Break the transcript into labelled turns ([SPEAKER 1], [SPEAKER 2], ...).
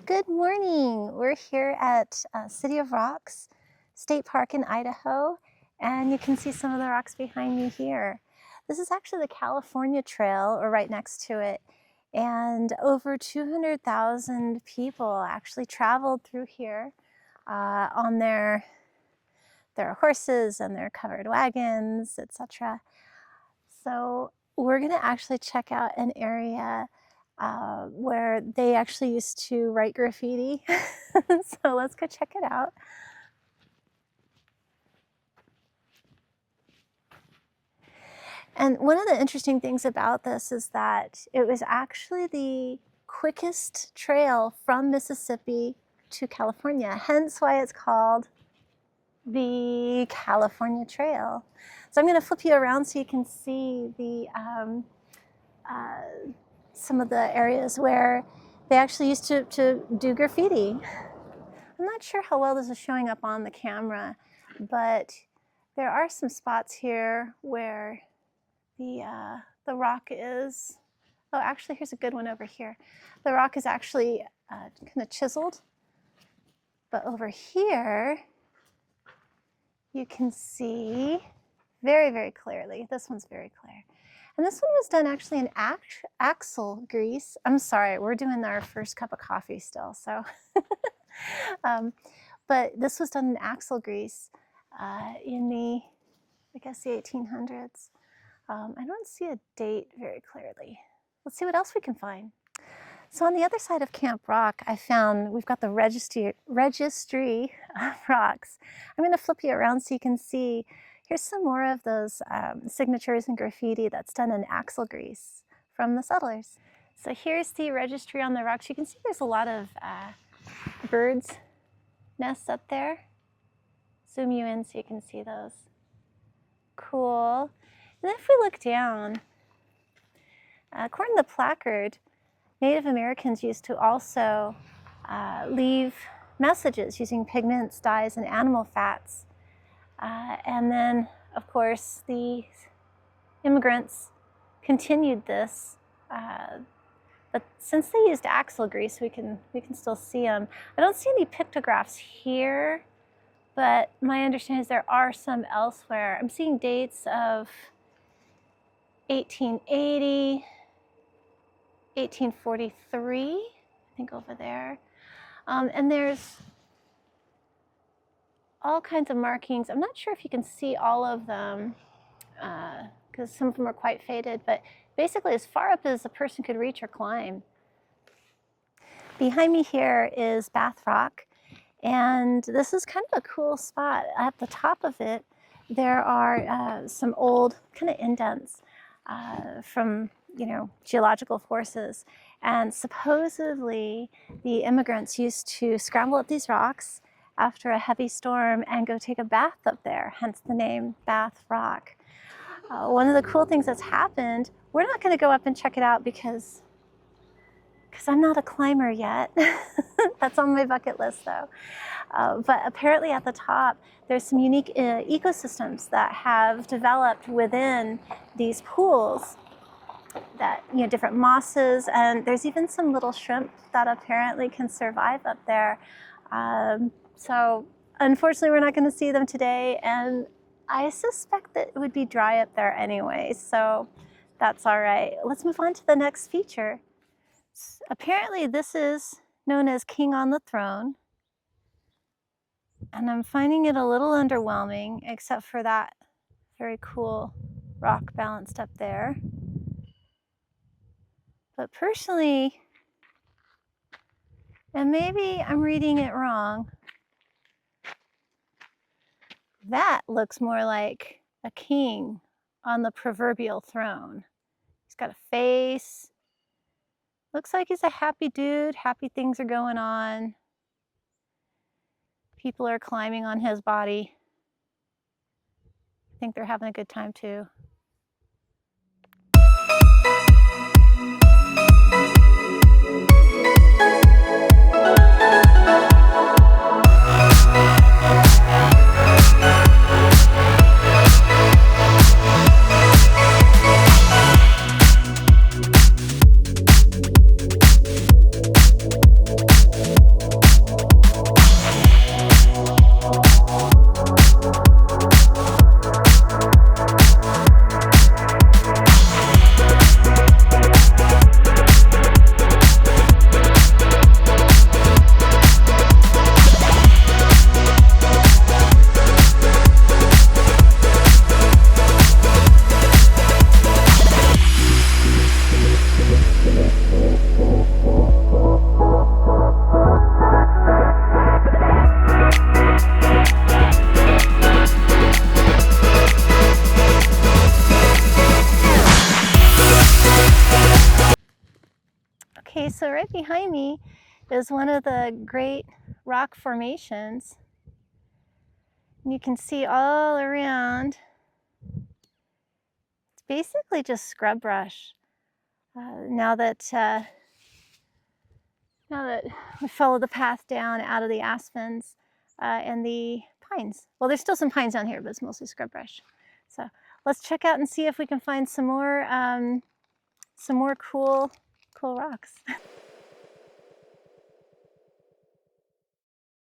[SPEAKER 1] Good morning. We're here at City of Rocks State Park in Idaho, and you can see some of the rocks behind me here. This is actually the California Trail, or right next to it, and over 200,000 people actually traveled through here on their horses and their covered wagons, etc. So we're going to actually check out an area where they actually used to write graffiti. So let's go check it out. And one of the interesting things about this is that it was actually the quickest trail from Mississippi to California, hence why it's called the California Trail. So I'm going to flip you around so you can see the some of the areas where they actually used to do graffiti. I'm not sure how well this is showing up on the camera, but there are some spots here where the rock is. Oh, actually, here's a good one over here. The rock is actually kind of chiseled, but over here you can see very, very clearly. This one's very clear. And this one was done actually in axle grease. I'm sorry, we're doing our first cup of coffee still, so. But this was done in axle grease in the, I guess, the 1800s. I don't see a date very clearly. Let's see what else we can find. So on the other side of Camp Rock, I found we've got the registry of rocks. I'm going to flip you around so you can see. Here's some more of those signatures and graffiti that's done in axle grease from the settlers. So here's the registry on the rocks. You can see there's a lot of birds' nests up there. Zoom you in so you can see those. Cool. And then if we look down, according to the placard, Native Americans used to also leave messages using pigments, dyes, and animal fats. And then, of course, the immigrants continued this. But since they used axle grease, we can still see them. I don't see any pictographs here, but my understanding is there are some elsewhere. I'm seeing dates of 1880, 1843, I think over there. And there's all kinds of markings. I'm not sure if you can see all of them because some of them are quite faded, but basically as far up as a person could reach or climb. Behind me here is Bath Rock, and this is kind of a cool spot. At the top of it, there are some old kind of indents from geological forces, and supposedly the immigrants used to scramble up these rocks after a heavy storm and go take a bath up there, hence the name Bath Rock. One of the cool things that's happened, we're not going to go up and check it out because I'm not a climber yet. That's on my bucket list though. But apparently at the top, there's some unique ecosystems that have developed within these pools, that different mosses, and there's even some little shrimp that apparently can survive up there. So unfortunately, we're not going to see them today, and I suspect that it would be dry up there anyway, so that's all right. Let's move on to the next feature. Apparently, this is known as King on the Throne, and I'm finding it a little underwhelming, except for that very cool rock balanced up there. But personally, and maybe I'm reading it wrong, that looks more like a king on the proverbial throne. He's got a face. Looks like he's a happy dude. Happy things are going on. People are climbing on his body. I think they're having a good time too. right behind me is one of the great rock formations. And you can see all around, it's basically just scrub brush. Now that we follow the path down out of the aspens and the pines. Well, there's still some pines down here, but it's mostly scrub brush. So let's check out and see if we can find some more cool rocks.